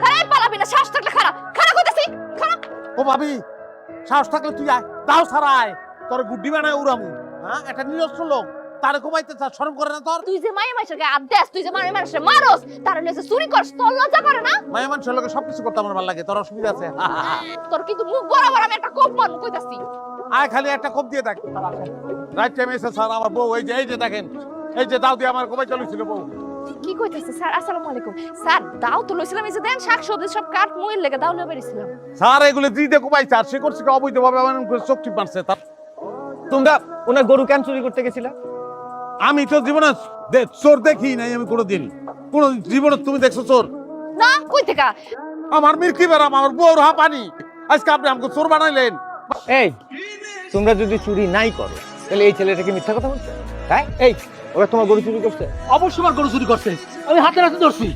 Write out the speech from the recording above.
খারাই পালাবি না, শ্বাস থাকলে খারা খারা কইতাছি খারা। ও ভাবি, সাহস থাকলে তুই আয়, দাও ছাড়াই তোর গুড্ডি বানায় উড়ামু। হ্যাঁ, একটা নিরস্ত্র লোক তারে ঘুমাইতে চা, শরম করে না তোর? তুই যে মায়ের মানুষের গায়ে হাত দেস, তুই যে মায়ের মানুষের মারস, তার লইছে চুরি করস, তোর লজ্জা করে না? মায়া মানুষের লোকে সবকিছু করতে আমার ভালো লাগে, তোর অসুবিধা আছে? তোর কিন্তু মুখ বরাবর আমি একটা কোপ মারমু কইতাছি। আয় খালি একটা কোপ দিয়ে দেখ। রাইট টাইম এসে স্যার, আমার বউ এই যে দেখেন, এই যে দাও দিয়ে আমার ঘুমাই চলেছিল বউ। কি কইতাছে স্যার? আসসালামু আলাইকুম স্যার। দাও তো লইছিলাম, এই যে দেন শাকসবজি সব কাট মুইর লেগে দাও লয়ে বেরিয়েছিলাম। স্যার এগুলো দিতে ঘুমাইছে, আর সে করছে কি অবৈধভাবে আমার চোখ টিপ মারছে। তার তোমরা ওনার গরু কেন চুরি করতে গেছিলা? আমি তো জীবনে চোর দেখি নাই, আমি কোনোদিন কোনো জীবনে তুমি দেখছো চোর? না, কই থেকে? আমার মির্কি বেড়াম, আমার বউর হা পানি, আজকে আপনি আমাকে চোর বানাইলেন। এই তোমরা যদি চুরি নাই করো তাহলে এই ছেলেটাকে মিথ্যা কথা বলছে? হ্যাঁ, এই ওরা তোমার গরু চুরি করছে? অবশ্যই আমার গরু চুরি করছে, আমি হাতে ধরছি।